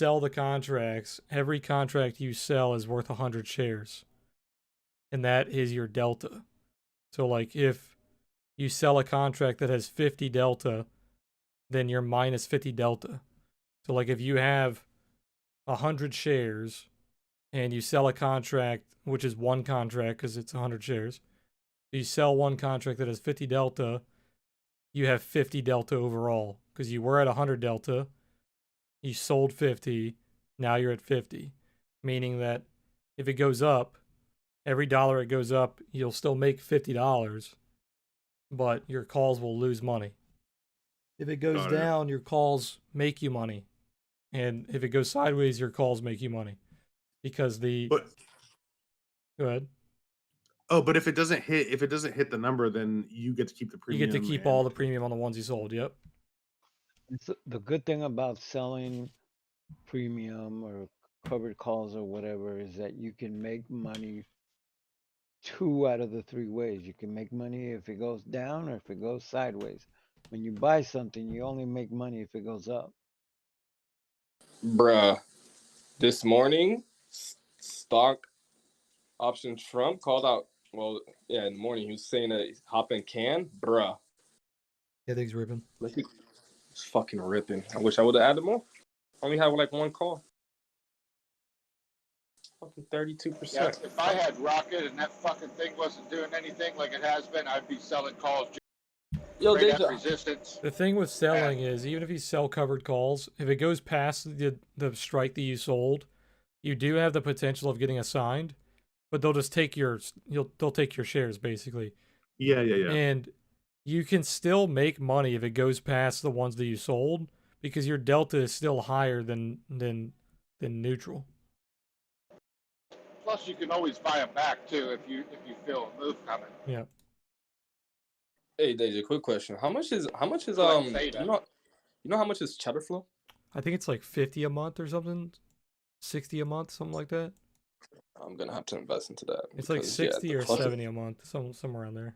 sell the contracts, every contract you sell is worth 100 shares. And that is your delta. So like if you sell a contract that has 50 delta, then you're minus 50 delta. So like if you have 100 shares and you sell a contract, which is one contract because it's 100 shares, you sell one contract that has 50 delta, you have 50 delta overall because you were at 100 delta, you sold 50, now you're at 50, meaning that if it goes up, every dollar it goes up, you'll still make $50, but your calls will lose money. If it goes down, your calls make you money. And if it goes sideways, your calls make you money. Because go ahead. Oh, but if it doesn't hit the number, then you get to keep the premium. You get to keep all the premium on the ones you sold. Yep. It's the good thing about selling premium or covered calls or whatever is that you can make money 2 out of the 3 ways. You can make money if it goes down or if it goes sideways. When you buy something, you only make money if it goes up. Bruh, this morning, stock option Trump called out. Well, yeah, in the morning he was saying that he's hopping can. Bruh. Yeah, things ripping. It's fucking ripping. I wish I would have added more. Only have like one call. Fucking 32%. Yeah, if I had Rocket and that fucking thing wasn't doing anything like it has been, I'd be selling calls. Yo, Right at resistance. The thing with selling is even if you sell covered calls, if it goes past the strike that you sold, you do have the potential of getting assigned, but they'll just take they'll take your shares basically. Yeah. And you can still make money if it goes past the ones that you sold because your delta is still higher than neutral. Plus, you can always buy them back too if you feel a move coming. Yeah. Hey, Deja, quick question. How much is you know how much is cheddar flow? I think it's like 50 a month or something. 60 a month, something like that. I'm gonna have to invest into that. It's like 60 or 70 a month, somewhere around there.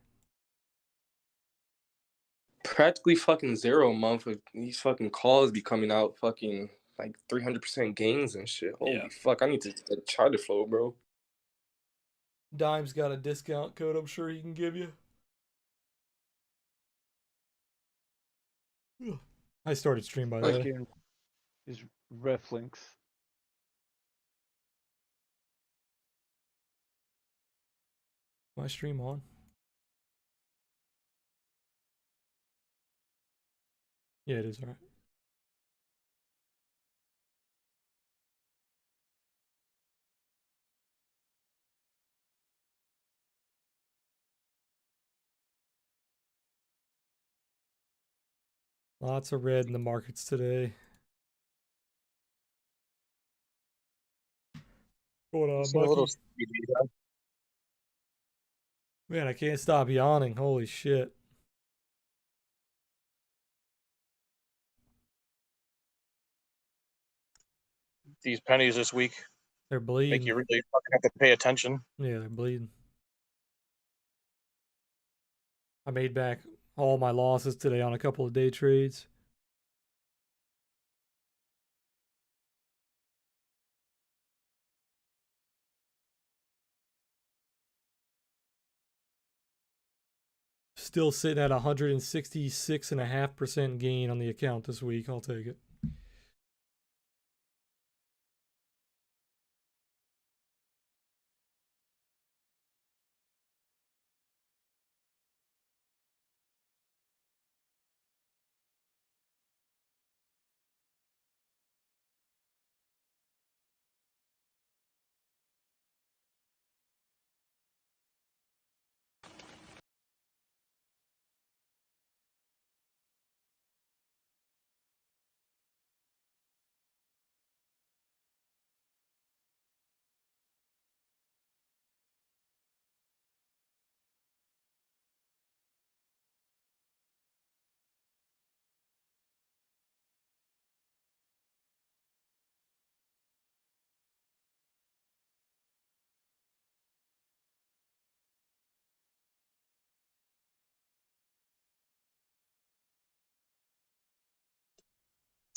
Practically fucking zero a month with these fucking calls be coming out fucking like 300% gains and shit. Holy fuck, I need to get cheddar flow, bro. Dime's got a discount code I'm sure he can give you. I started stream by the way. Is Reflinks. My stream on. Yeah, it is alright. Lots of red in the markets today. Going on, Bucky? Man, I can't stop yawning. Holy shit. These pennies this week. They're bleeding. Make you really fucking have to pay attention. Yeah, they're bleeding. I made back all my losses today on a couple of day trades. Still sitting at 166.5% gain on the account this week. I'll take it.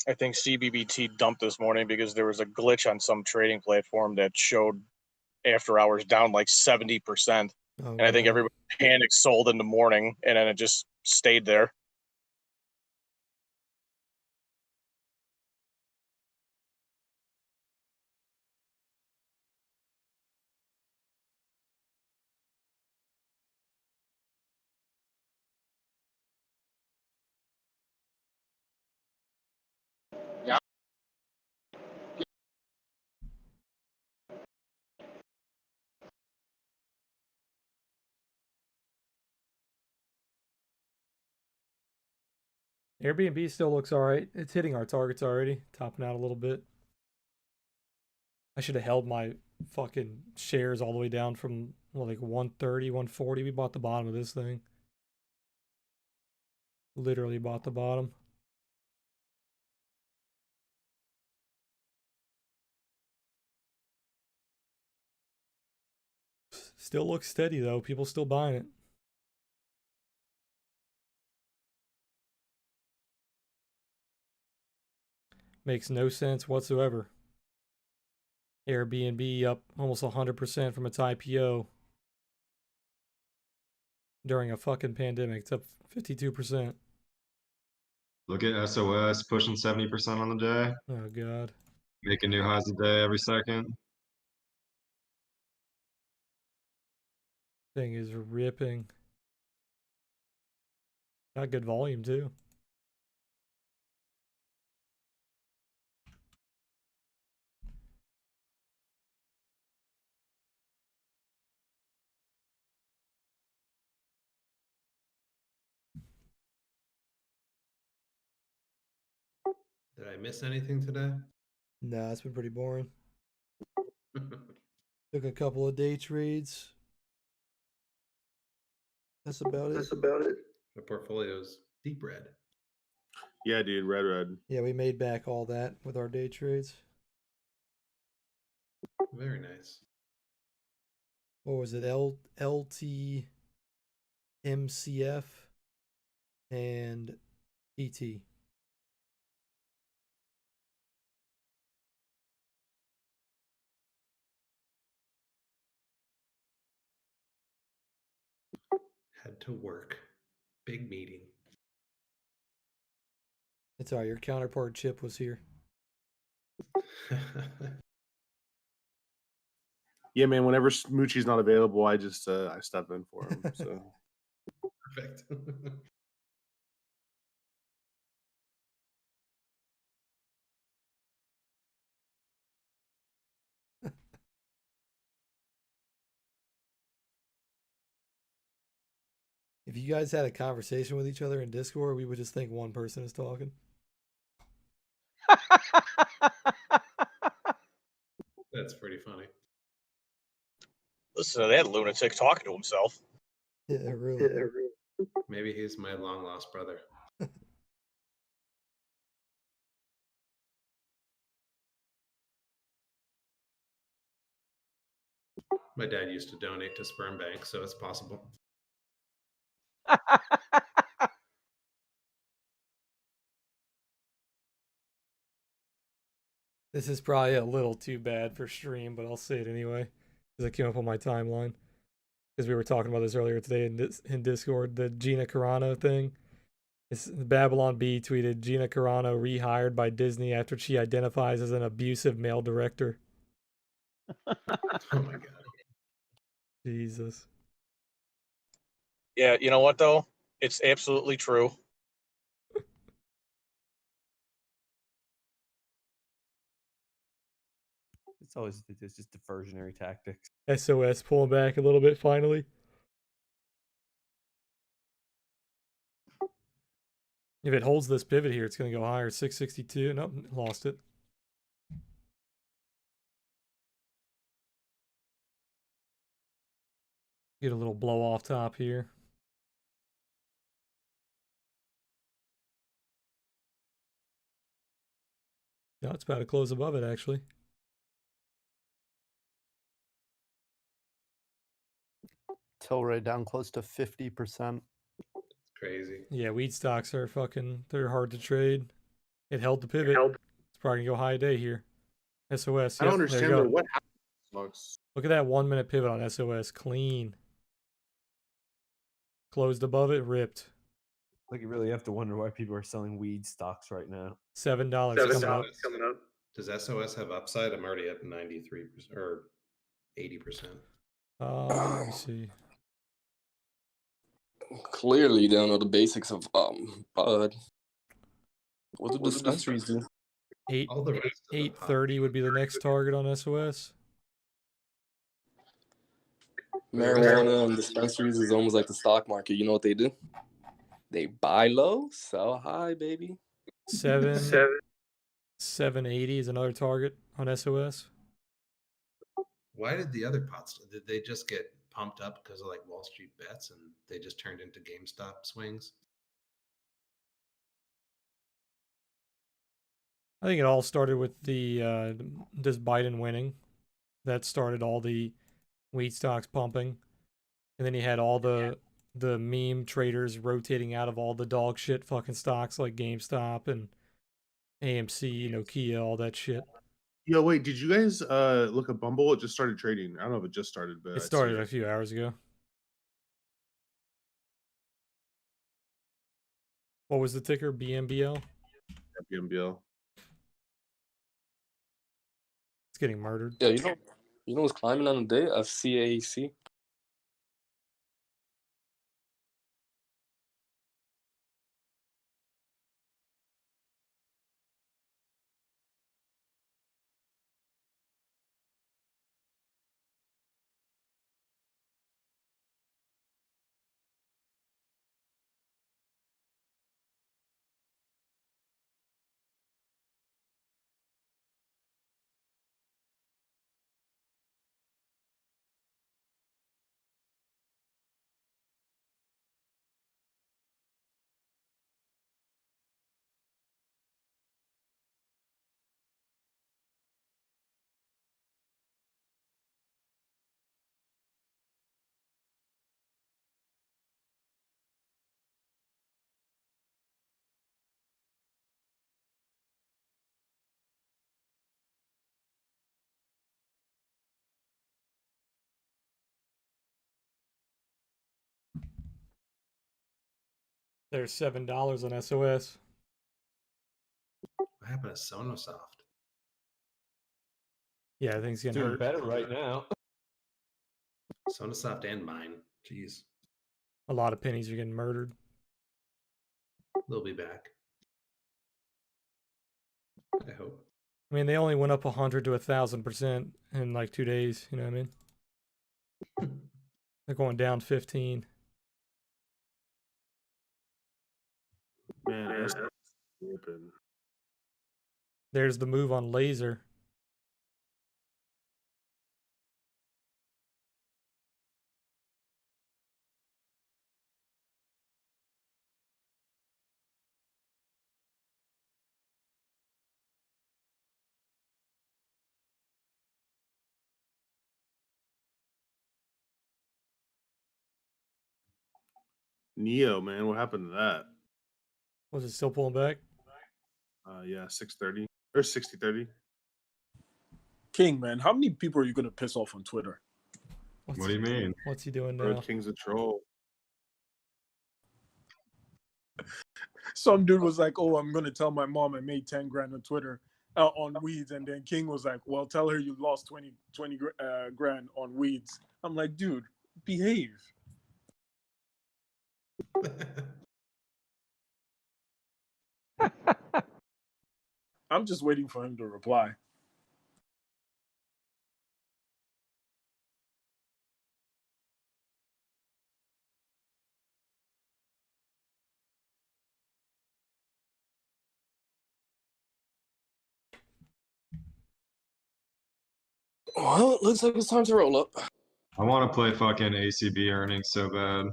I think CBBT dumped this morning because there was a glitch on some trading platform that showed after hours down like 70%. Oh, And I think God. everybody panicked sold in the morning, and then it just stayed there. Airbnb still looks all right. It's hitting our targets already, topping out a little bit. I should have held my fucking shares all the way down from like 130, 140. We bought the bottom of this thing. Literally bought the bottom. Still looks steady though. People still buying it. Makes no sense whatsoever. Airbnb up almost 100% from its IPO during a fucking pandemic. It's up 52%. Look at SOS pushing 70% on the day, Oh, God. making new highs a day every second. Thing is ripping. Got good volume too. Did I miss anything today? Nah, it's been pretty boring. Took a couple of day trades. That's about it. My portfolio's deep red. Yeah, dude, red. Yeah, we made back all that with our day trades. Very nice. What was it? LT, MCF, and ET. Had to work. Big meeting. It's all right. Your counterpart Chip was here. Yeah, man. Whenever Smoochie's not available, I just I step in for him. So Perfect. If you guys had a conversation with each other in Discord, we would just think one person is talking. That's pretty funny. Listen to that lunatic talking to himself. Yeah, really. Maybe he's my long lost brother. My dad used to donate to sperm banks, so it's possible. This is probably a little too bad for stream, but I'll say it anyway because it came up on my timeline. Because we were talking about this earlier today in Discord, the Gina Carano thing. Babylon B tweeted Gina Carano rehired by Disney after she identifies as an abusive male director. Oh my god. Jesus. Yeah, you know what though? It's absolutely true. It's just diversionary tactics. SOS pulling back a little bit finally. If it holds this pivot here, it's going to go higher. 662. Nope, lost it. Get a little blow off top here. No, it's about to close above it, actually. Tilray down close to 50%. Crazy. Yeah, weed stocks are fucking, they're hard to trade. It held the pivot. It's probably gonna go high day here. SOS. I don't Yep, understand there you though go. what happened. Look at that 1 minute pivot on SOS. Clean. Closed above it, ripped. Like, you really have to wonder why people are selling weed stocks right now. $7 coming up. Does SOS have upside? I'm already at 93% or 80%. Let me see. Clearly, they don't know the basics of bud. What do dispensaries do? All the rest of the 830 would be the next target on SOS. Marijuana and dispensaries is almost like the stock market. You know what they do? They buy low, sell high, baby. 780 is another target on SOS. Why did the other pots? Did they just get pumped up because of like Wall Street bets, and they just turned into GameStop swings? I think it all started with the this Biden winning. That started all the wheat stocks pumping, and then you had all the meme traders rotating out of all the dog shit fucking stocks like GameStop and AMC, Nokia, all that shit. Yo, wait, did you guys look at Bumble? It just started trading. I don't know if it just started, but It started a few hours ago. What was the ticker? BMBL? BMBL. It's getting murdered. Yeah, you know what's climbing on the day? FCAC. There's $7 on SOS. What happened to Sonosoft? Yeah, I think it's getting Doing hurt. better right now. Sonosoft and mine. Jeez. A lot of pennies are getting murdered. They'll be back. I hope. I mean, they only went up 100 to 1,000% in like 2 days. You know what I mean? They're going down 15. Man, that's stupid. There's the move on laser. Neo, man, what happened to that? Was it still pulling back? Yeah, 630 or 60-30. King, man, how many people are you gonna piss off on Twitter? What do you mean? What's he doing Bro, now? King's a troll. Some dude was like, "Oh, I'm gonna tell my mom I made 10 grand on Twitter on weeds," and then King was like, "Well, tell her you lost 20 grand on weeds." I'm like, dude, behave. I'm just waiting for him to reply. Well, it looks like it's time to roll up. I want to play fucking ACB earnings so bad.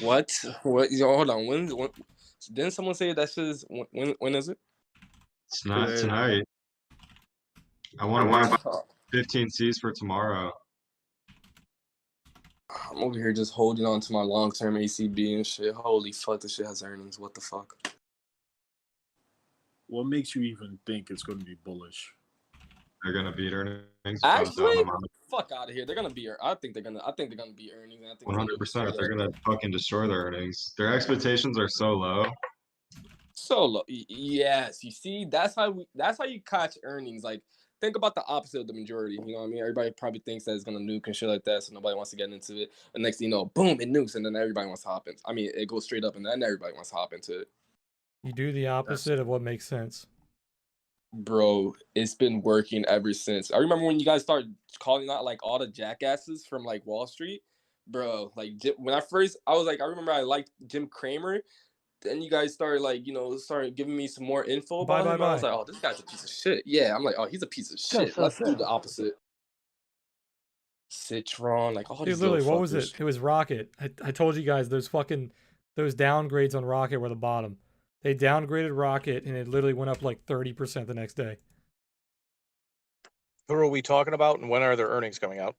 What? What? Yo, hold on. When? Didn't someone say that shit is when is it? It's not Today. tonight. I want to buy 15 Cs for tomorrow. I'm over here just holding on to my long-term ACB and shit. Holy fuck, this shit has earnings. What the fuck? What makes you even think it's going to be bullish? They're gonna beat earnings. Actually, fuck out of here. They're gonna be. I think they're gonna be earnings. And I think 100%. They're gonna fucking destroy their earnings. Their expectations are so low. So low. Yes, you see, that's how you catch earnings. Like, think about the opposite of the majority. You know what I mean? Everybody probably thinks that it's gonna nuke and shit like that, so nobody wants to get into it. And next thing you know, boom, it nukes, and then everybody wants to hop in. I mean, it goes straight up, and then everybody wants to hop into it. You do the opposite of what makes sense. Bro, it's been working ever since. I remember when you guys started calling out like all the jackasses from like Wall Street, bro. Like when I remember I liked Jim Cramer. Then you guys started like, started giving me some more info about him. And I was like, oh, this guy's a piece of shit. Yeah, I'm like, oh, he's a piece of shit. Let's do the opposite. Citron, like all Dude, these literally, little what was it? fuckers. It was Rocket. I told you guys those downgrades on Rocket were the bottom. They downgraded Rocket and it literally went up like 30% the next day. Who are we talking about, and when are their earnings coming out?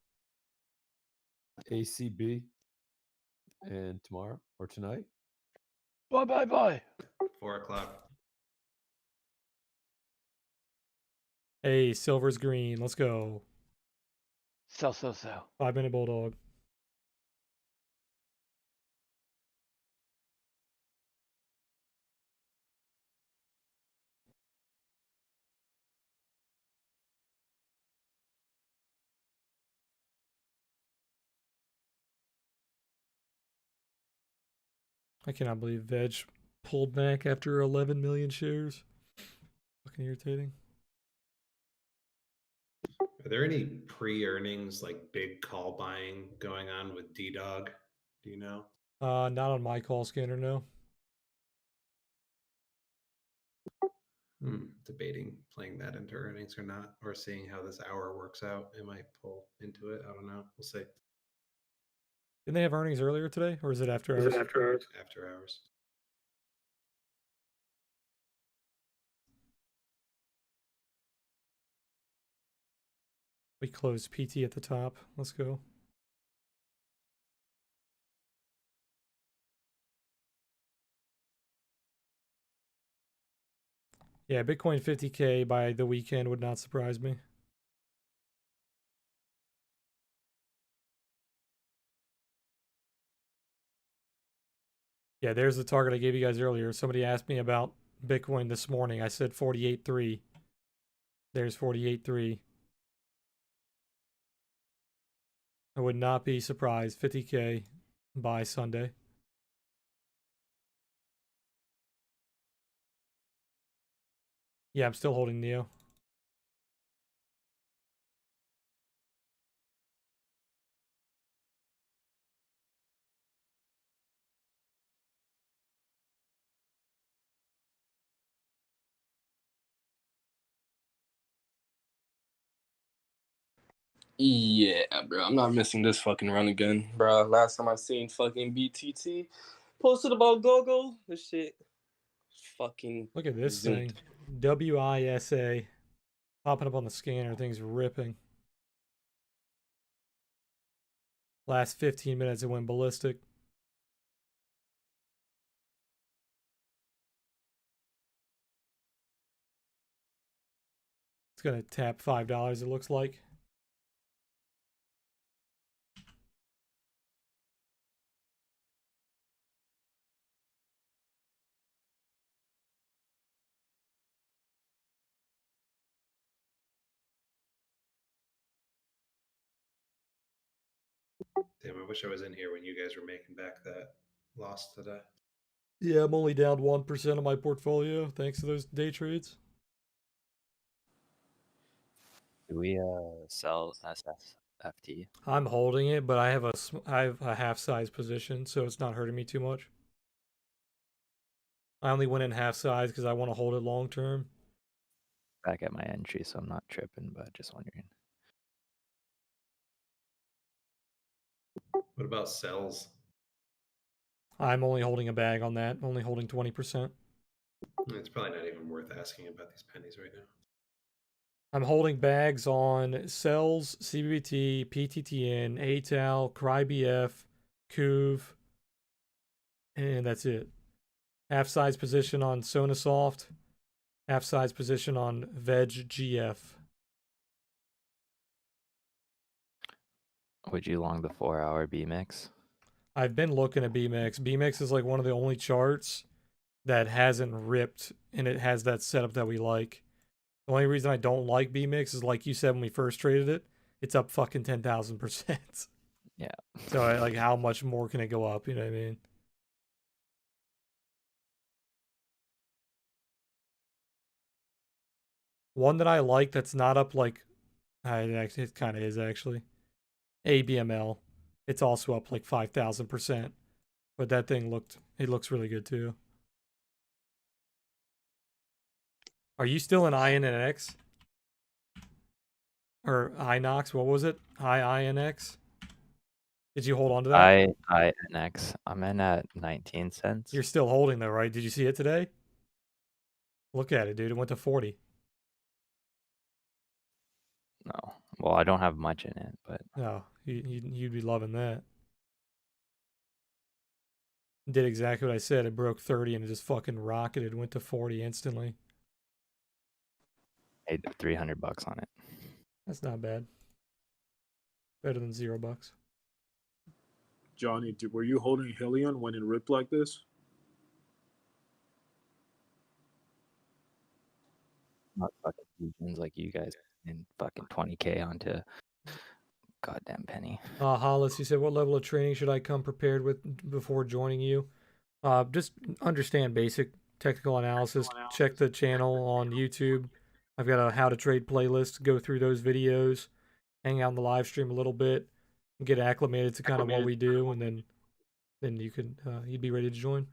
ACB. And tomorrow or tonight? Bye. 4 o'clock. Hey, silver's green. Let's go. Sell. 5-minute bulldog. I cannot believe Veg pulled back after 11 million shares. Fucking irritating. Are there any pre-earnings like big call buying going on with D-Dog? Do you know? Not on my call scanner, no. Debating playing that into earnings or not, or seeing how this hour works out. It might pull into it. I don't know. We'll see. Didn't they have earnings earlier today, or is it after hours? After hours. We closed PT at the top. Let's go. Yeah, Bitcoin 50K by the weekend would not surprise me. Yeah, there's the target I gave you guys earlier. Somebody asked me about Bitcoin this morning. I said 48.3. There's 48.3. I would not be surprised. 50K by Sunday. Yeah, I'm still holding Neo. Yeah, bro. I'm not missing this fucking run again, bro. Last time I seen fucking BTT posted about GoGo, this shit fucking Look at this zoomed. thing. WISA. Popping up on the scanner. Thing's ripping. Last 15 minutes it went ballistic. It's gonna tap $5, it looks like. Damn, I wish I was in here when you guys were making back that loss today. Yeah, I'm only down 1% of my portfolio thanks to those day trades. Do we sell SFT? I'm holding it, but I have a half size position, so it's not hurting me too much. I only went in half size because I want to hold it long term. Back at my entry, so I'm not tripping, but just wondering. What about sells? I'm only holding a bag on that, only holding 20%. It's probably not even worth asking about these pennies right now. I'm holding bags on cells, CBBT, PTTN, ATAL, CryBF, CUV, and that's it. Half size position on Sonasoft, Half size position on Veg GF. Would you long the 4-hour B mix? I've been looking at BMX. BMX is like one of the only charts that hasn't ripped, and it has that setup that we like. The only reason I don't like BMX is, like you said when we first traded it, it's up fucking 10,000%. Yeah. So like, how much more can it go up? You know what I mean? One that I like that's not up like, it kind of is actually. ABML. It's also up like 5,000%. But that thing looks really good too. Are you still in INX? Or INOX? What was it? INX? Did you hold on to that? INX. I'm in at 19 cents. You're still holding though, right? Did you see it today? Look at it, dude. It went to 40. No. Well, I don't have much in it, but No, you'd be loving that. Did exactly what I said. It broke 30 and it just fucking rocketed. Went to 40 instantly. I paid $300 on it. That's not bad. Better than $0. Johnny, were you holding Hillion when it ripped like this? Not fucking regions like you guys in fucking 20K onto goddamn penny. Hollis, you said, what level of training should I come prepared with before joining you? Just understand basic technical analysis. Check the channel on YouTube. I've got a how to trade playlist. Go through those videos. Hang out in the live stream a little bit. Get acclimated to kind of what we do, and then you could you'd be ready to join.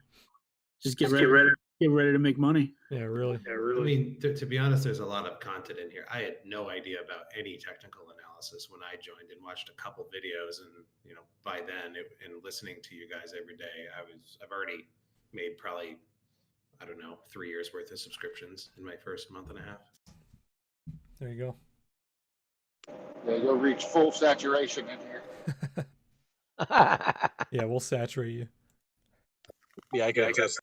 Just get ready to make money. Yeah, really. I mean, to be honest, there's a lot of content in here. I had no idea about any technical analysis when I joined and watched a couple videos, and by then, and listening to you guys every day, I've already made probably, I don't know, 3 years worth of subscriptions in my first month and a half. There you go. Yeah, you'll reach full saturation in here. Yeah, we'll saturate you. Yeah, I can attest.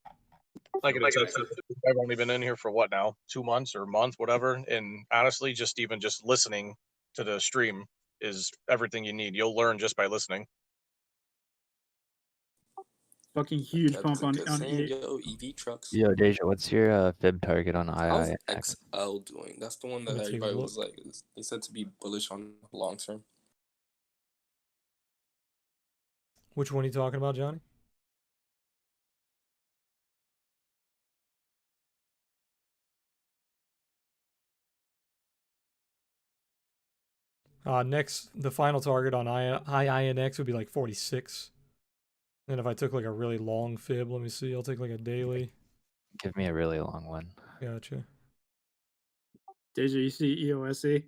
I can attest. I've only been in here for what now? 2 months or a month, whatever. And honestly, just listening to the stream is everything you need. You'll learn just by listening. Fucking huge pump on Yo, EV trucks. Yo, Deja, what's your fib target on How's IINX? XL doing? That's the one that Let me take a everybody look. was like, they said to be bullish on long term. Which one are you talking about, Johnny? Next, the final target on IINX would be like 46. And if I took like a really long fib, let me see. I'll take like a daily. Give me a really long one. Gotcha. Deja, you see EOSC?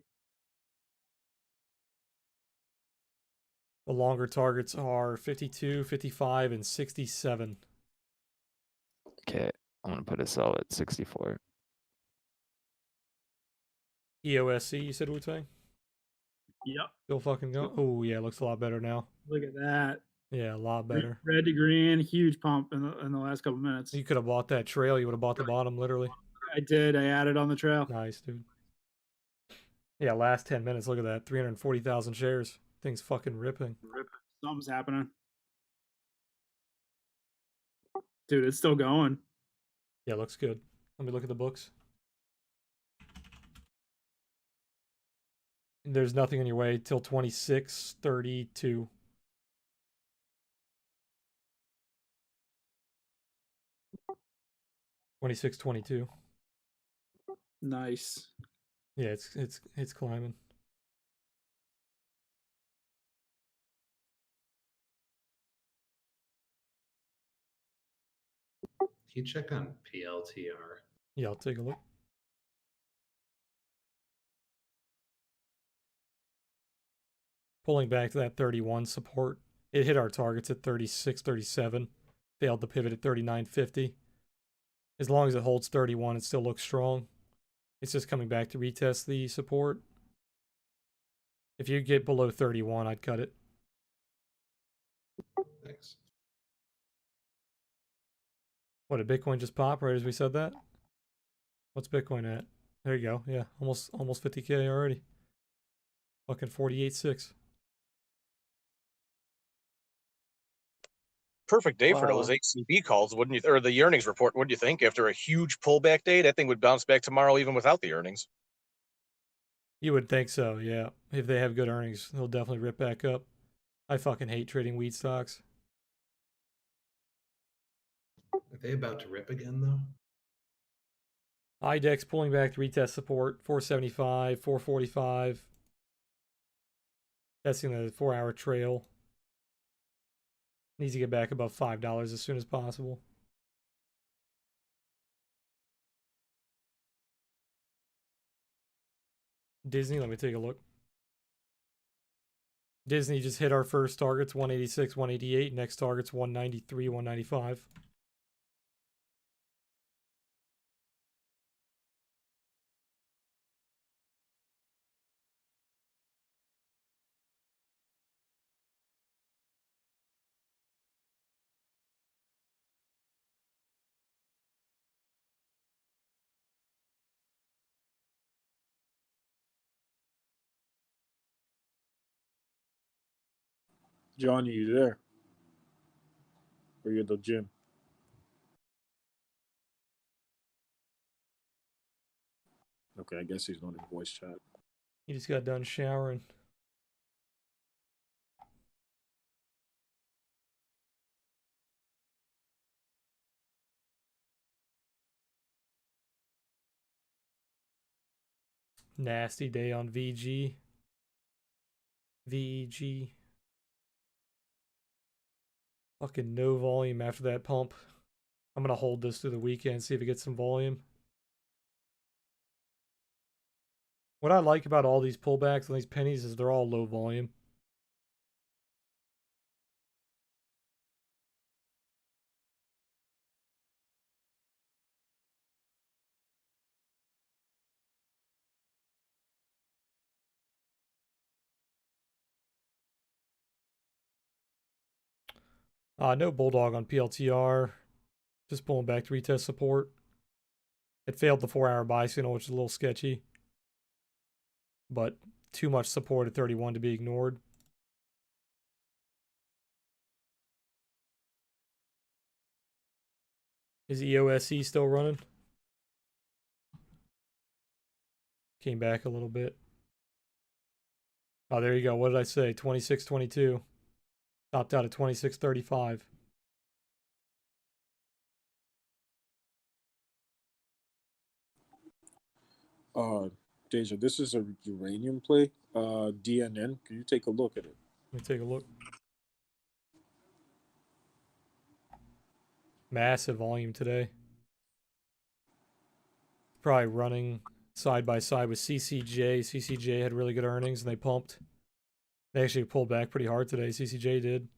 The longer targets are 52, 55, and 67. Okay, I'm gonna put a sell at 64. EOSC, you said, Wu-Tang? Yep. Still fucking going? Oh, yeah, looks a lot better now. Look at that. Yeah, a lot better. Red to green, huge pump in the last couple minutes. You could have bought that trail. You would have bought the bottom, literally. I did. I added on the trail. Nice, dude. Yeah, last 10 minutes. Look at that. 340,000 shares. Thing's fucking ripping. Something's happening. Dude, it's still going. Yeah, looks good. Let me look at the books. There's nothing in your way till 26:32. $26.22. Nice. Yeah, it's climbing. Can you check on PLTR? Yeah, I'll take a look. Pulling back to that 31 support. It hit our targets at 36, 37. Failed to pivot at 39.50. As long as it holds 31, it still looks strong. It's just coming back to retest the support. If you get below 31, I'd cut it. Thanks. What, did Bitcoin just pop right as we said that? What's Bitcoin at? There you go. Yeah, almost 50K already. Fucking 48.6. Perfect day for those Wow. HCB calls, wouldn't you? Or the earnings report, wouldn't you think? After a huge pullback day, that thing would bounce back tomorrow even without the earnings. You would think so, yeah. If they have good earnings, they'll definitely rip back up. I fucking hate trading weed stocks. Are they about to rip again though? IDEX pulling back to retest support, 475, 445. Testing the 4-hour trail. Needs to get back above $5 as soon as possible. Disney, let me take a look. Disney just hit our first targets, 186, 188. Next target's 193, 195. Johnny, you there? Or you at the gym? Okay, I guess he's not in voice chat. He just got done showering. Nasty day on VG. VG. Fucking no volume after that pump. I'm going to hold this through the weekend, see if it gets some volume. What I like about all these pullbacks and these pennies is they're all low volume. No bulldog on PLTR. Just pulling back to retest support. It failed the 4-hour buy signal, which is a little sketchy. But too much support at 31 to be ignored. Is EOSE still running? Came back a little bit. Oh, there you go. What did I say? 26.22. Topped out at 26.35. Deja, this is a uranium play. DNN. Can you take a look at it? Let me take a look. Massive volume today. Probably running side by side with CCJ. CCJ had really good earnings and they pumped. They actually pulled back pretty hard today. CCJ did.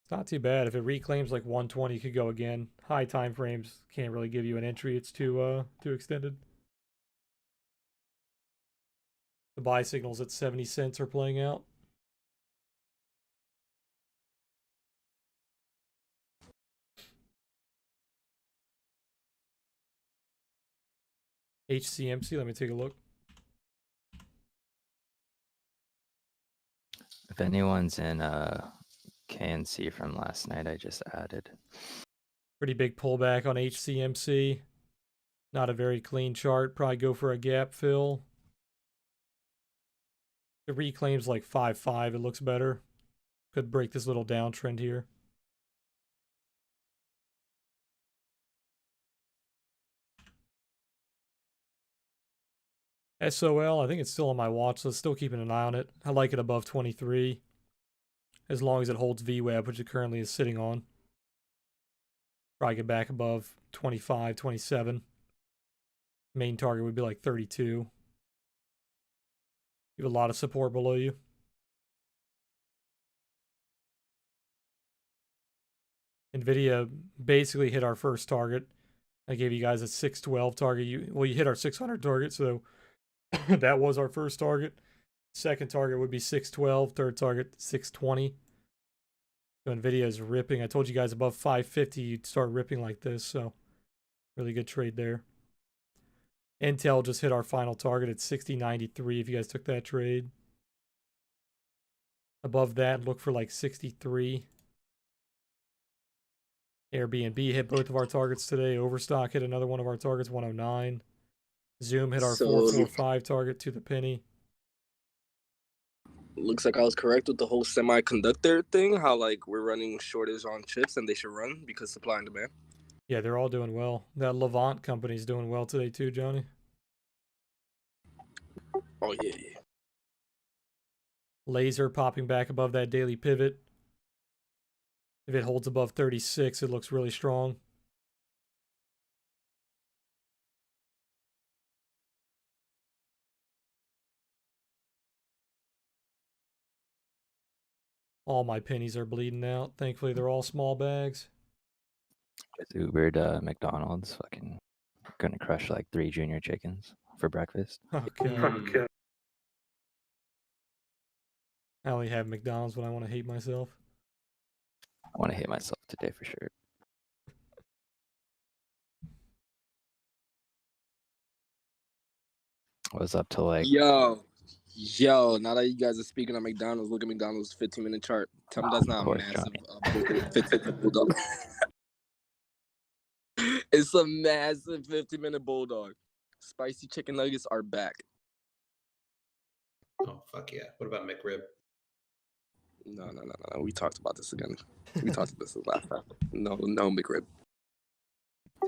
It's not too bad. If it reclaims like 120, it could go again. High time frames can't really give you an entry. It's too extended. The buy signals at 70 cents are playing out. HCMC, let me take a look. If anyone's in KNC from last night, I just added. Pretty big pullback on HCMC. Not a very clean chart. Probably go for a gap fill. It reclaims like 5.5. It looks better. Could break this little downtrend here. SOL, I think it's still on my watch list. Still keeping an eye on it. I like it above 23. As long as it holds VWAP, which it currently is sitting on. Probably get back above 25, 27. Main target would be like 32. You have a lot of support below you. NVIDIA basically hit our first target. I gave you guys a 612 target. You hit our 600 target, so that was our first target. Second target would be 612. Third target, 620. So Nvidia's ripping. I told you guys above 550 you'd start ripping like this, so really good trade there. Intel just hit our final target at 60.93 if you guys took that trade. Above that, look for like 63. Airbnb hit both of our targets today. Overstock hit another one of our targets, 109. Zoom hit our 445 target to the penny. Looks like I was correct with the whole semiconductor thing. How like we're running shortage on chips and they should run because supply and demand. Yeah, they're all doing well. That Levant company's doing well today too, Johnny. Oh yeah, yeah. Laser popping back above that daily pivot. If it holds above 36, it looks really strong. All my pennies are bleeding out. Thankfully, they're all small bags. Just Ubered McDonald's. Fucking gonna crush like 3 junior chickens for breakfast. Okay. I only have McDonald's when I want to hate myself. I want to hate myself today for sure. I was up till like Yo, now that you guys are speaking of McDonald's, look at McDonald's 15-minute chart. Tell me that's not a massive 15-minute bulldog. It's a massive 15-minute bulldog. Spicy chicken nuggets are back. Oh, fuck yeah. What about McRib? No. We talked about this again. We talked about this last time. No, McRib.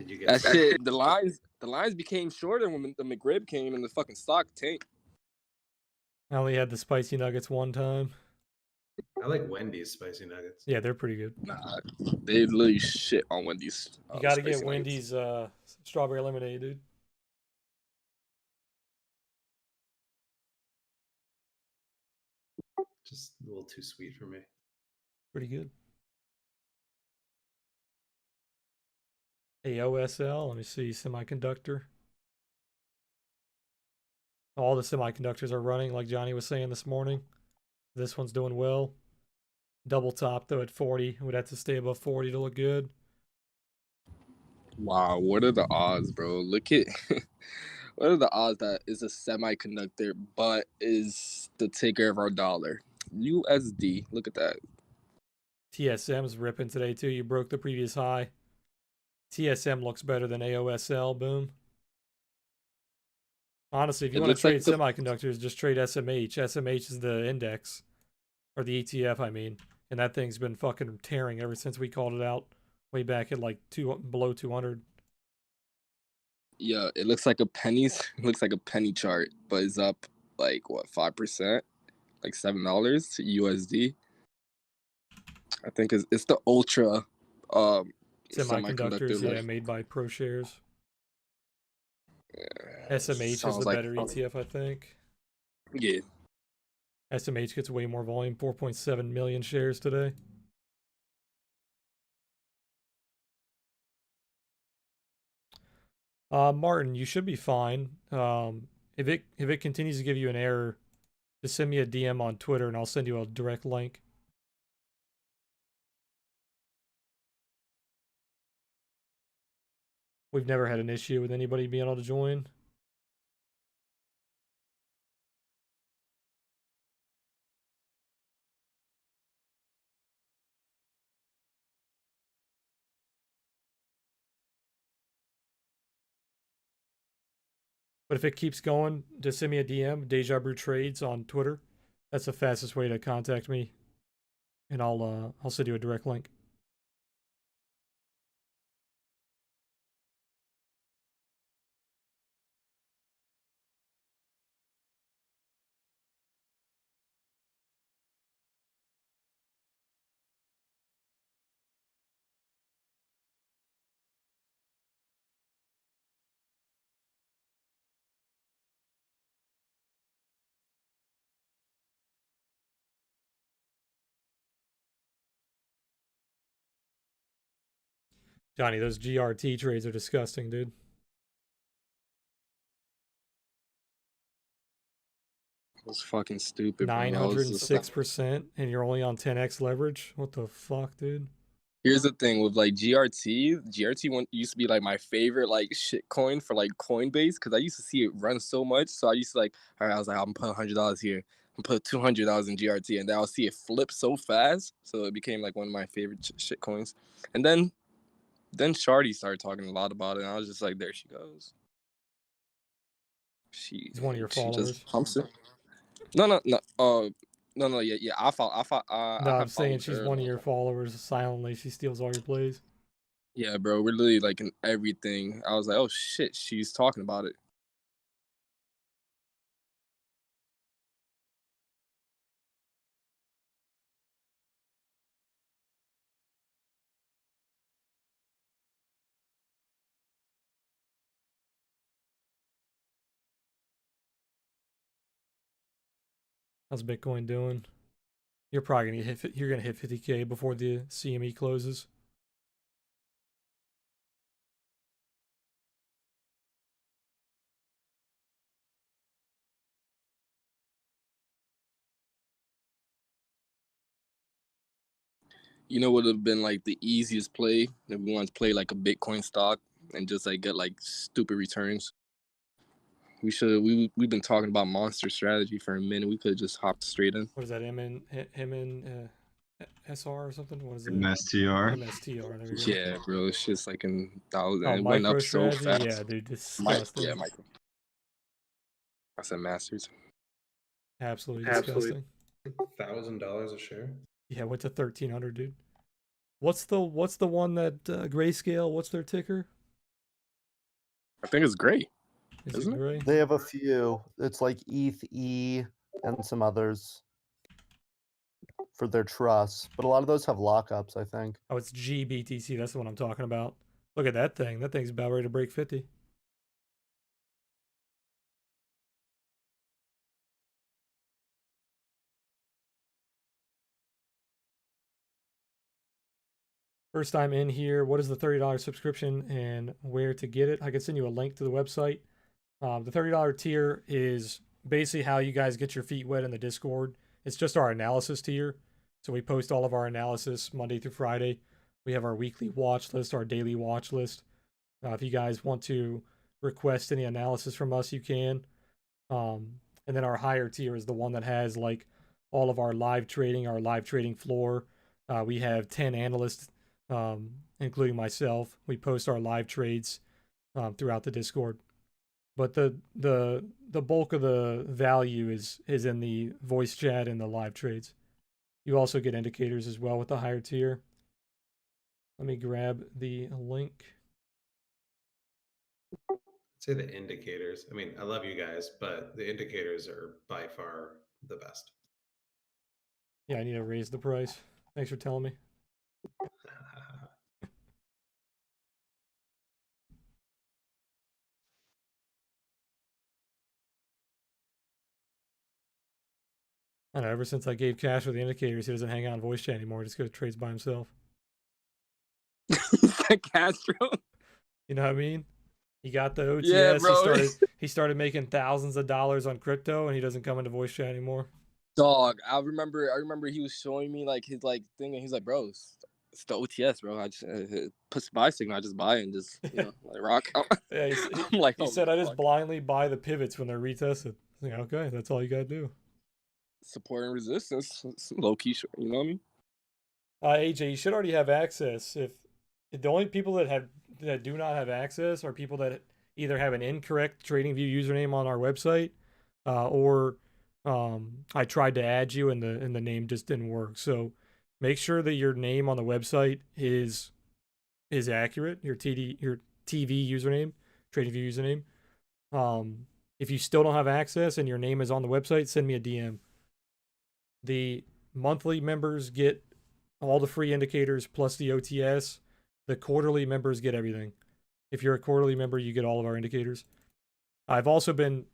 Did you get That shit? The lines became shorter when the McRib came and the fucking stock tanked. I only had the spicy nuggets one time. I like Wendy's spicy nuggets. Yeah, they're pretty good. Nah, they literally shit on Wendy's. You got to get spicy nuggets. Wendy's strawberry lemonade, dude. Just a little too sweet for me. Pretty good. AOSL, let me see, semiconductor. All the semiconductors are running, like Johnny was saying this morning. This one's doing well. Double top, though, at 40. Would have to stay above 40 to look good. Wow, what are the odds, bro? Look at what are the odds that is a semiconductor but is the ticker of our dollar? USD. Look at that. TSM's ripping today, too. You broke the previous high. TSM looks better than AOSL. Boom. Honestly, if you want to trade semiconductors, just trade SMH. SMH is the index. Or the ETF, I mean. And that thing's been fucking tearing ever since we called it out. Way back at like below 200. Yeah, it looks like a pennies. It looks like a penny chart, but it's up like what 5%, like $7 USD. I think it's the ultra Semiconductors, semiconductor. yeah, made by ProShares. Yeah, SMH is the better ETF, I think. Yeah. SMH gets way more volume, 4.7 million shares today. Martin, you should be fine. If it continues to give you an error, just send me a DM on Twitter and I'll send you a direct link. We've never had an issue with anybody being able to join. But if it keeps going, just send me a DM, Deja Brew Trades on Twitter. That's the fastest way to contact me. And I'll send you a direct link. Johnny, those GRT trades are disgusting, dude. It was fucking stupid, bro. I was just like, 906%, and you're only on 10x leverage. What the fuck, dude? here's the thing with like GRT used to be like my favorite like shit coin for like Coinbase because I used to see it run so much. So I used to like, all right, I was like, I'm gonna put $100 here. I'm gonna put $200 in GRT, and then I'll see it flip so fast. So it became like one of my favorite shit coins. And then Shardy started talking a lot about it, and I was just like, there she goes. He's one of your She followers. just pumps it. No. No. Yeah. I No, I'm have saying followed she's her. one of your followers silently. She steals all your plays. Yeah, bro. We're literally like in everything. I was like, oh shit, she's talking about it. How's Bitcoin doing? You're probably gonna hit. You're gonna hit 50K before the CME closes. You know what would have been like the easiest play if we wanted to play like a Bitcoin stock and just like get like stupid returns? We've been talking about monster strategy for a minute. We could have just hopped straight in. What is that? SR or something? What is it? MSTR. MSTR. There we go. Yeah, bro. It's just like in thousand. Oh, It went up so MicroStrategy? fast. Yeah, dude, disgusting. Micro. I said masters. Absolutely disgusting. $1,000 a share. Yeah, went to 1,300, dude. What's the one that Grayscale? What's their ticker? I think it's great. Is Isn't it gray? They have a few. It's like ETH and some others for their trusts, but a lot of those have lockups, I think. Oh, it's GBTC. That's the one I'm talking about. Look at that thing. That thing's about ready to break 50. First time in here, what is the $30 subscription and where to get it? I can send you a link to the website. The $30 tier is basically how you guys get your feet wet in the Discord. It's just our analysis tier. So we post all of our analysis Monday through Friday. We have our weekly watch list, our daily watch list. If you guys want to request any analysis from us, you can. And then our higher tier is the one that has like all of our live trading floor. We have 10 analysts, including myself. We post our live trades throughout the Discord. But the bulk of the value is in the voice chat and the live trades. You also get indicators as well with the higher tier. Let me grab the link. I'd say the indicators. I mean, I love you guys, but the indicators are by far the best. Yeah, I need to raise the price. Thanks for telling me. I don't know, ever since I gave Cash for the indicators, he doesn't hang out in voice chat anymore. He just goes trades by himself. Castro. You know what I mean? He got the OTS. Yeah, bro. He started making thousands of dollars on crypto, and he doesn't come into voice chat anymore. Dog, I remember he was showing me like his like thing, and he's like, bro, it's the OTS, bro. I just puts buy signal, I just buy it and just like rock out. Yeah, I'm like, he said I just blindly buy the pivots when they're retested. I'm like, okay, that's all you gotta do. Support and resistance, low key, you know what I mean? AJ, you should already have access. If the only people that do not have access are people that either have an incorrect TradingView username on our website, or I tried to add you and the name just didn't work. So make sure that your name on the website is accurate. Your TV username, TradingView username. If you still don't have access and your name is on the website, send me a DM. The monthly members get all the free indicators plus the OTS. The quarterly members get everything. If you're a quarterly member, you get all of our indicators. I've also been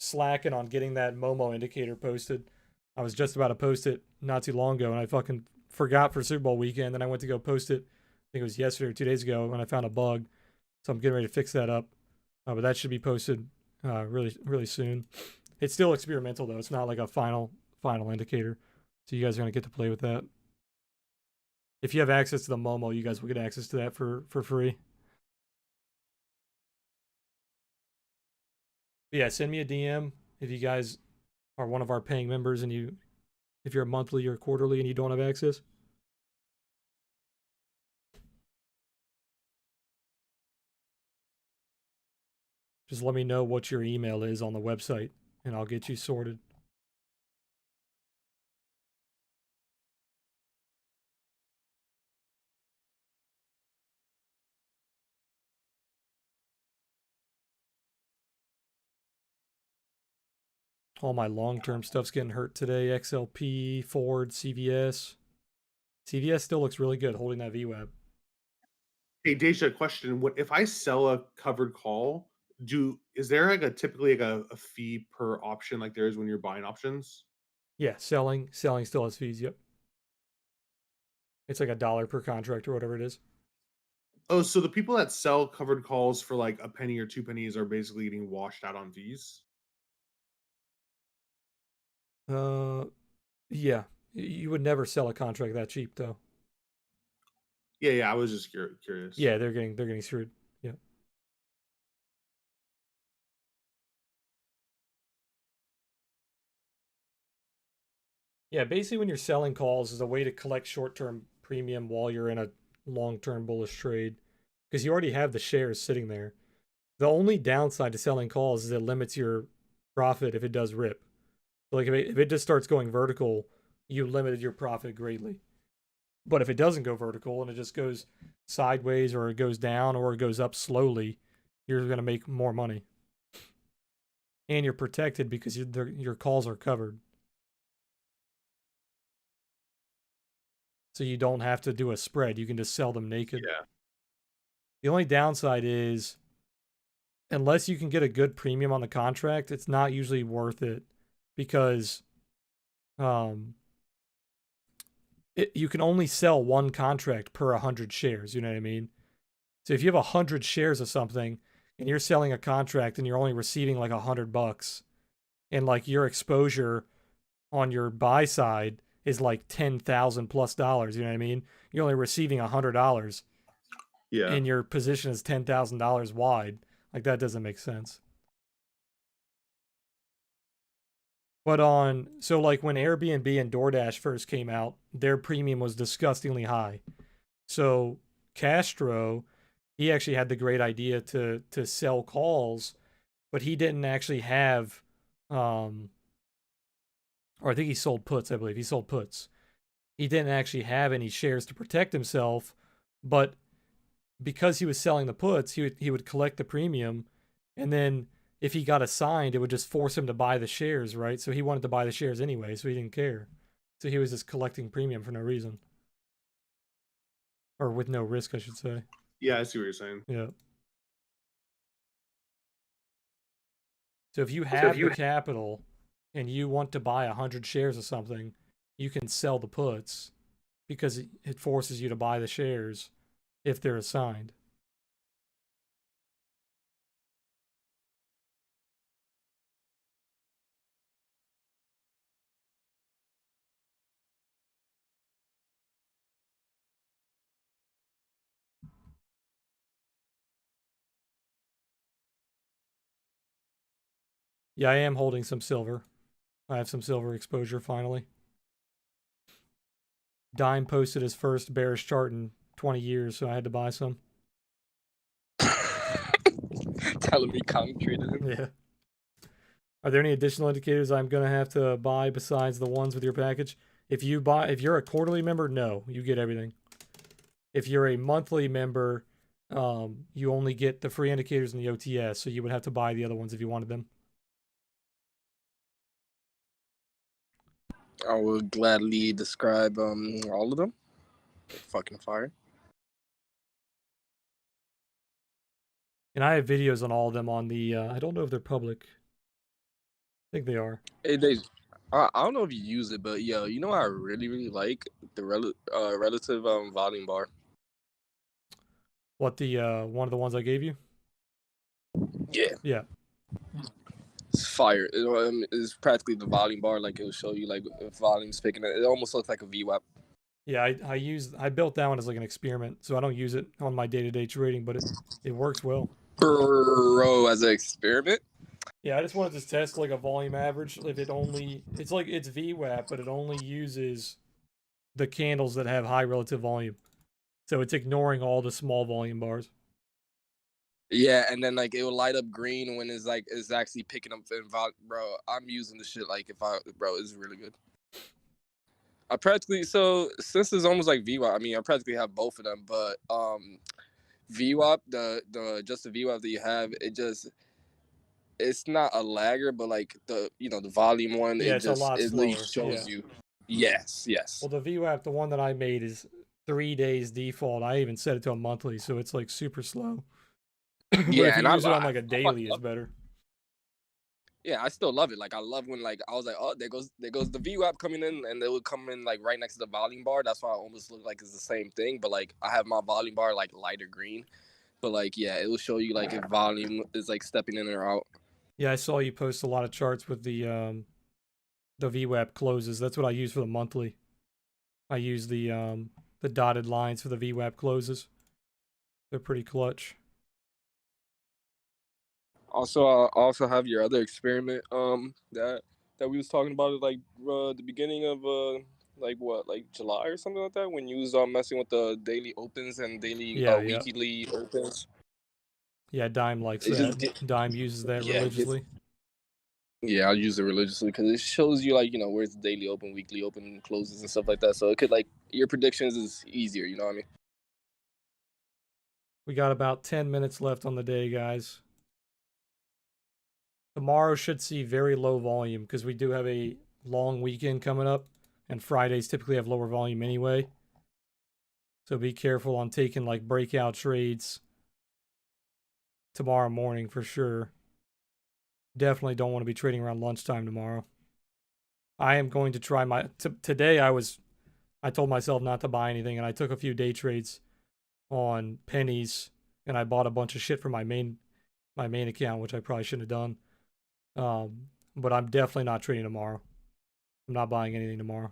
slacking on getting that Momo indicator posted. I was just about to post it not too long ago, and I fucking forgot for Super Bowl weekend. Then I went to go post it. I think it was yesterday or 2 days ago, and I found a bug. So I'm getting ready to fix that up. But that should be posted really, really soon. It's still experimental though. It's not like a final indicator. So you guys are gonna get to play with that. If you have access to the Momo, you guys will get access to that for free. But yeah, send me a DM if you guys are one of our paying members and if you're a monthly or quarterly and you don't have access. Just let me know what your email is on the website and I'll get you sorted. All my long-term stuff's getting hurt today. XLP, Ford, CVS. CVS still looks really good holding that VWAP. Hey, Deja, question: what if I sell a covered call? Is there like typically like a fee per option like there is when you're buying options? Yeah, selling still has fees. Yep. It's like $1 per contract or whatever it is. Oh, so the people that sell covered calls for like a penny or 2 pennies are basically getting washed out on fees? Yeah. You would never sell a contract that cheap though. Yeah, I was just curious. Yeah, they're getting screwed. Yeah. Yeah, basically when you're selling calls is a way to collect short-term premium while you're in a long-term bullish trade because you already have the shares sitting there. The only downside to selling calls is it limits your profit if it does rip. So like if it just starts going vertical, you limited your profit greatly. But if it doesn't go vertical and it just goes sideways or it goes down or it goes up slowly, you're going to make more money. And you're protected because your calls are covered. So you don't have to do a spread. You can just sell them naked. Yeah. The only downside is unless you can get a good premium on the contract, it's not usually worth it because you can only sell one contract per 100 shares. You know what I mean? So if you have 100 shares of something and you're selling a contract and you're only receiving like $100 and like your exposure on your buy side is like $10,000 plus, you know what I mean? You're only receiving $100. Yeah. And your position is $10,000 wide. Like that doesn't make sense. But so like when Airbnb and DoorDash first came out, their premium was disgustingly high. So Castro, he actually had the great idea to sell calls, but he didn't actually have or I think he sold puts, I believe. He sold puts. He didn't actually have any shares to protect himself, but because he was selling the puts, he would collect the premium, and then if he got assigned, it would just force him to buy the shares, right? So he wanted to buy the shares anyway, so he didn't care. So he was just collecting premium for no reason. Or with no risk, I should say. Yeah, I see what you're saying. Yeah. So if you have the capital and you want to buy 100 shares of something, you can sell the puts because it forces you to buy the shares if they're assigned. Yeah, I am holding some silver. I have some silver exposure finally. Dime posted his first bearish chart in 20 years, so I had to buy some. Telling me concentrated him. Yeah. Are there any additional indicators I'm gonna have to buy besides the ones with your package? If you're a quarterly member, no, you get everything. If you're a monthly member, you only get the free indicators and the OTS, so you would have to buy the other ones if you wanted them. I will gladly describe all of them. Fucking fire. And I have videos on all of them on the, I don't know if they're public. I think they are. Hey, I don't know if you use it, but yo, you know what I really, really like? The relative volume bar. What, the one of the ones I gave you? Yeah. Yeah. It's fire. It is practically the volume bar. Like it will show you like if volume's picking it. It almost looks like a VWAP. Yeah, I built that one as like an experiment, so I don't use it on my day-to-day trading, but it works well. Bro, as an experiment. Yeah, I just wanted to test like a volume average. If it's like it's VWAP, but it only uses the candles that have high relative volume, so it's ignoring all the small volume bars. Yeah, and then like it will light up green when it's actually picking up in volume. Bro, I'm using the shit like it's really good. I practically since it's almost like VWAP. I mean, I practically have both of them, but VWAP, the just the VWAP that you have, it's not a lagger, but like the volume one, Yeah, it's a lot it really slower. shows Yeah. you. Yes. Well, the VWAP, the one that I made is 3 days default. I even set it to a monthly, so it's like super slow. But Yeah, if you and use it on like a I daily, fucking it's love it. better. Yeah, I still love it. Like I love when like I was like, oh, there goes the VWAP coming in, and it would come in like right next to the volume bar. That's why I almost look like it's the same thing, but like I have my volume bar like lighter green. But like yeah, it will show you like if volume is like stepping in or out. Yeah, I saw you post a lot of charts with the VWAP closes. That's what I use for the monthly. I use the dotted lines for the VWAP closes. They're pretty clutch. Also, I also have your other experiment that we was talking about at like the beginning of like July or something like that, when you was messing with the daily opens and daily Yeah. weekly opens. Yeah, Dime likes It that. just Dime uses that yeah, religiously. yeah, I use it religiously because it shows you like where it's daily open, weekly open, closes and stuff like that. So it could like your predictions is easier. You know what I mean? We got about 10 minutes left on the day, guys. Tomorrow should see very low volume because we do have a long weekend coming up, and Fridays typically have lower volume anyway. So be careful on taking like breakout trades tomorrow morning for sure. Definitely don't want to be trading around lunchtime tomorrow. I am going to try today I told myself not to buy anything, and I took a few day trades on Pennies, and I bought a bunch of shit for my main account, which I probably shouldn't have done. But I'm definitely not trading tomorrow. I'm not buying anything tomorrow.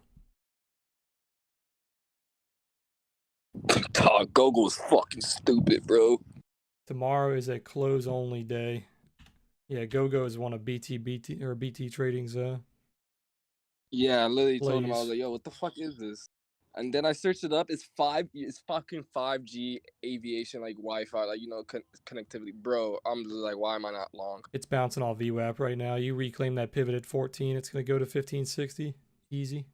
Dog, Gogo's fucking stupid, bro. Tomorrow is a close only day. Yeah, GoGo is one of BT Trading's Yeah, I literally told him, I was plays. like, yo, what the fuck is this? And then I searched it up. It's fucking 5G aviation, like Wi-Fi, like connectivity, bro. I'm just like, why am I not long? It's bouncing off VWAP right now. You reclaim that pivot at 14, it's gonna go to 1560, easy.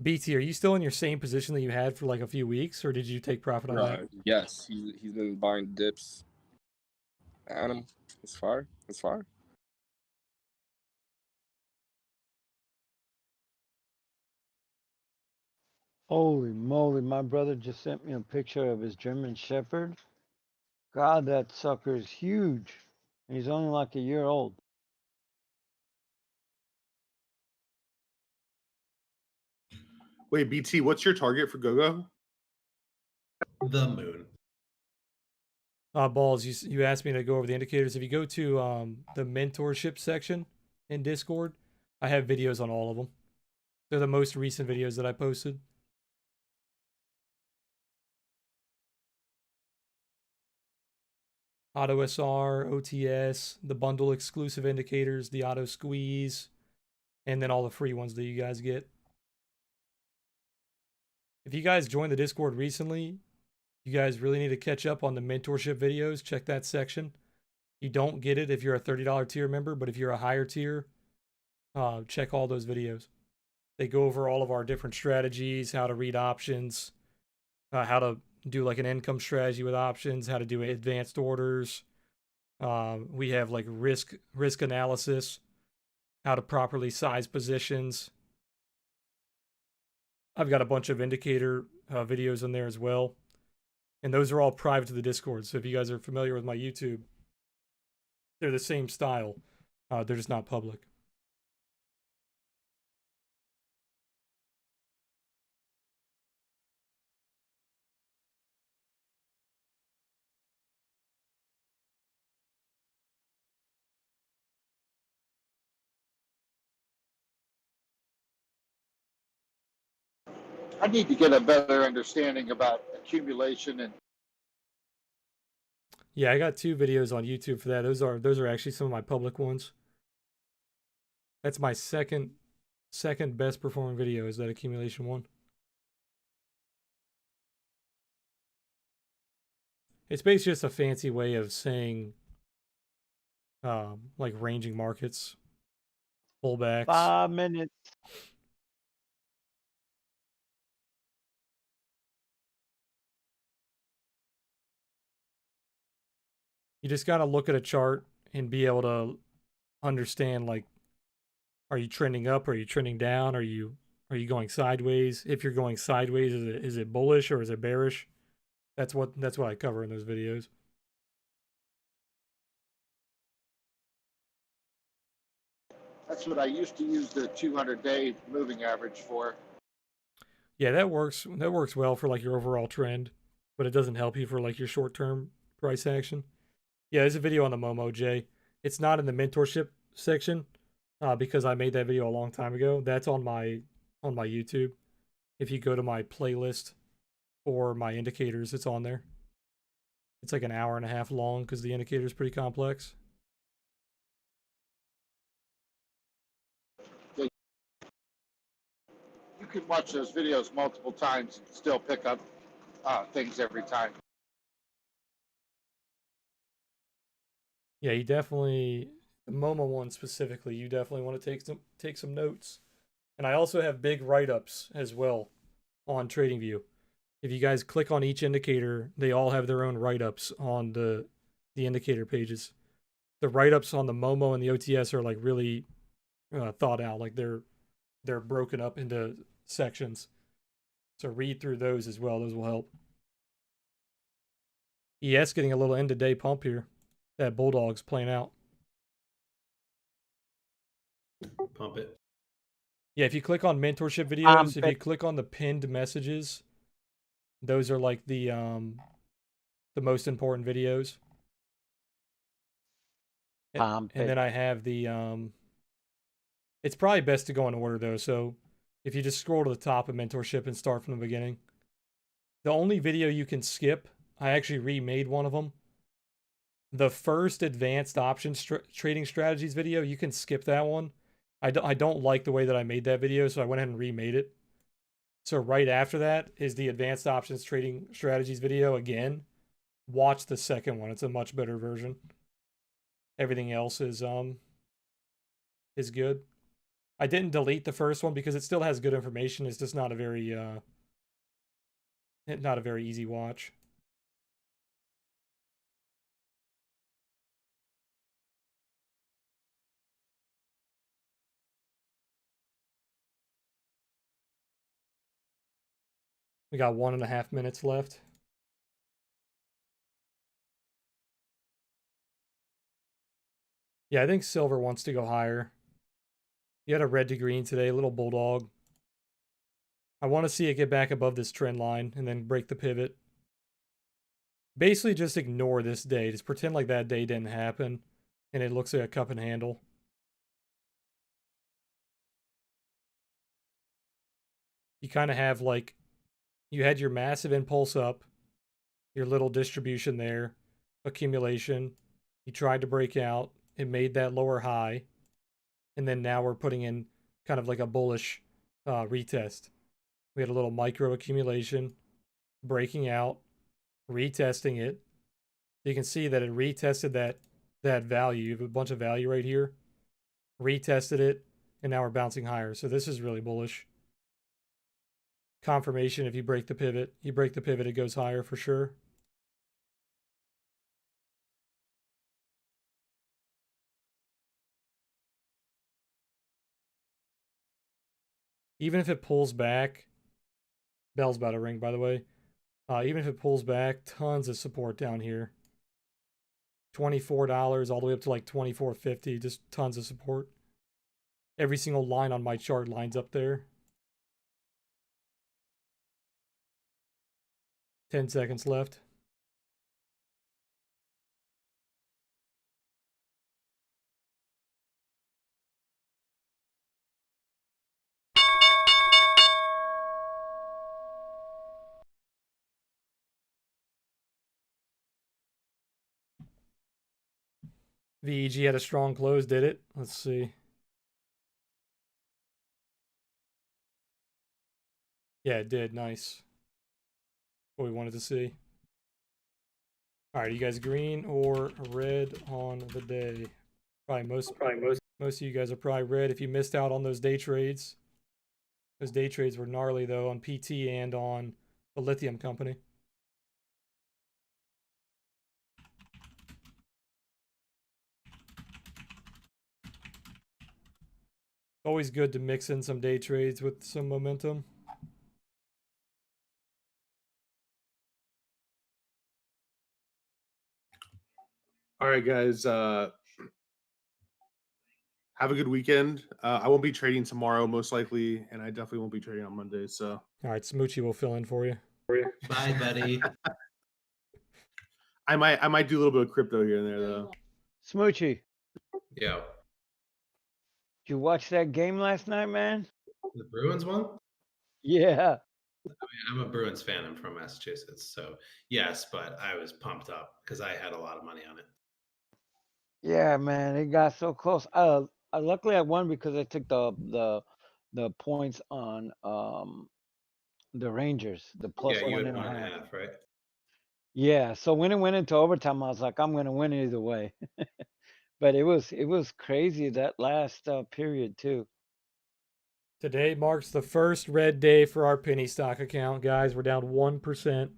BT, are you still in your same position that you had for like a few weeks, or did you take profit on that? Yes, he's been buying dips. Adam, it's fire. It's fire. Holy moly, my brother just sent me a picture of his German Shepherd. God, that sucker is huge. And he's only like a year old. Wait, BT, what's your target for GoGo? The moon. Balls, you asked me to go over the indicators. If you go to the mentorship section in Discord, I have videos on all of them. They're the most recent videos that I posted. Auto SR, OTS, the bundle exclusive indicators, the auto squeeze, and then all the free ones that you guys get. If you guys joined the Discord recently, you guys really need to catch up on the mentorship videos. Check that section. You don't get it if you're a $30 tier member, but if you're a higher tier, check all those videos. They go over all of our different strategies, how to read options, how to do like an income strategy with options, how to do advanced orders. We have like risk analysis, how to properly size positions. I've got a bunch of indicator videos in there as well. And those are all private to the Discord. So if you guys are familiar with my YouTube, they're the same style. They're just not public. I need to get a better understanding about accumulation and Yeah, I got 2 videos on YouTube for that. Those are actually some of my public ones. That's my second best performing video, is that accumulation one. It's basically just a fancy way of saying like ranging markets, pullbacks. 5 minutes. You just got to look at a chart and be able to understand, like, are you trending up? Are you trending down? Are you going sideways? If you're going sideways, is it bullish or is it bearish? That's what I cover in those videos. that's what I used to use the 200-day moving average for. Yeah, that works well for like your overall trend, but it doesn't help you for like your short-term price action. Yeah, there's a video on the Momo, Jay. It's not in the mentorship section because I made that video a long time ago. That's on my YouTube. If you go to my playlist for my indicators, it's on there. It's like an hour and a half long because the indicator is pretty complex. You can watch those videos multiple times and still pick up things every time. Yeah, you definitely, the Momo one specifically, you definitely want to take some notes. And I also have big write-ups as well on TradingView. If you guys click on each indicator, they all have their own write-ups on the indicator pages. The write-ups on the Momo and the OTS are like really thought out. Like they're broken up into sections. So read through those as well. Those will help. ES getting a little end of day pump here. That Bulldog's playing out. Pump it. Yeah, if you click on mentorship videos, if you click on the pinned messages, those are like the most important videos. And then I have the it's probably best to go in order though. So if you just scroll to the top of mentorship and start from the beginning. The only video you can skip, I actually remade one of them. The first advanced options trading strategies video, you can skip that one. I don't like the way that I made that video, so I went ahead and remade it. So right after that is the advanced options trading strategies video again. Watch the second one. It's a much better version. Everything else is good. I didn't delete the first one because it still has good information. It's just not a very easy watch. We got 1.5 minutes left. Yeah, I think silver wants to go higher. You had a red to green today, little bulldog. I want to see it get back above this trend line and then break the pivot. Basically just ignore this day. Just pretend like that day didn't happen and it looks like a cup and handle. You kind of have like, you had your massive impulse up, your little distribution there, accumulation. You tried to break out. It made that lower high. And then now we're putting in kind of like a bullish retest. We had a little micro accumulation, breaking out, retesting it. You can see that it retested that value. You have a bunch of value right here. Retested it, and now we're bouncing higher. So this is really bullish. Confirmation if you break the pivot. You break the pivot, it goes higher for sure. Even if it pulls back, bell's about to ring, by the way. Even if it pulls back, tons of support down here. $24 all the way up to like $24.50, just tons of support. Every single line on my chart lines up there. 10 seconds left. VEG had a strong close, did it? Let's see. Yeah, it did. Nice. What we wanted to see. All right, you guys green or red on the day? Probably most of you guys are probably red if you missed out on those day trades. Those day trades were gnarly though on PT and on the lithium company. Always good to mix in some day trades with some momentum. All right, guys. Have a good weekend. I won't be trading tomorrow, most likely, and I definitely won't be trading on Monday. So, all right, Smoochie will fill in for you. Bye, buddy. I might do a little bit of crypto here and there, though. Smoochie, Yo, did you watch that game last night, man? the Bruins won? Yeah. I'm a Bruins fan. I'm from Massachusetts. So, yes, but I was pumped up because I had a lot of money on it. Yeah, man, it got so close. Luckily I won because I took the points on the Rangers, the plus Yeah, you one had and a 1.5, half. right? Yeah, so when it went into overtime, I was like, I'm gonna win either way. But it was crazy that last period too. Today marks the first red day for our penny stock account, guys. We're down 1%,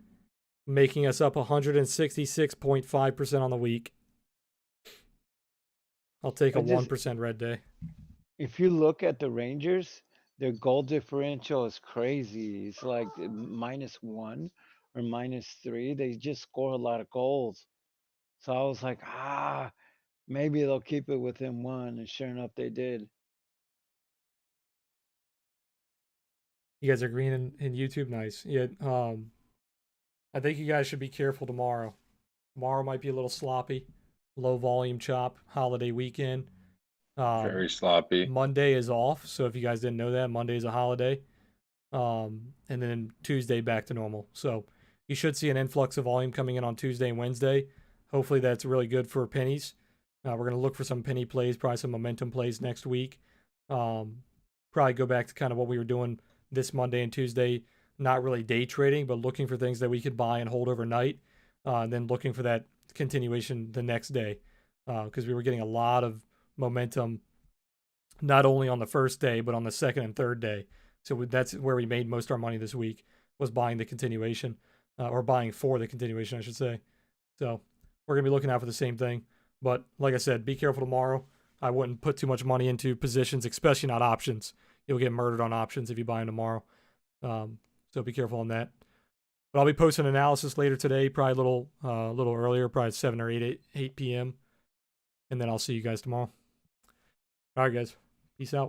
making us up 166.5% on the week. I'll take a 1% red day. If you look at the Rangers, their goal differential is crazy. It's like -1 or -3. They just score a lot of goals. So I was like, maybe they'll keep it within one, and sure enough, they did. You guys are green in YouTube, nice. Yeah, I think you guys should be careful tomorrow. Tomorrow might be a little sloppy, low volume chop, holiday weekend. Very sloppy. Monday is off, so if you guys didn't know that, Monday is a holiday. And then Tuesday back to normal. So you should see an influx of volume coming in on Tuesday and Wednesday. Hopefully that's really good for pennies. We're going to look for some penny plays, probably some momentum plays next week. Probably go back to kind of what we were doing this Monday and Tuesday, not really day trading, but looking for things that we could buy and hold overnight, and then looking for that continuation the next day, because we were getting a lot of momentum, not only on the first day, but on the second and third day. So that's where we made most of our money this week, was buying the continuation, or buying for the continuation, I should say. So we're going to be looking out for the same thing. But like I said, be careful tomorrow. I wouldn't put too much money into positions, especially not options. You'll get murdered on options if you buy them tomorrow. So be careful on that. But I'll be posting analysis later today, probably a little earlier, probably 7 or 8 p.m. And then I'll see you guys tomorrow. All right, guys. Peace out.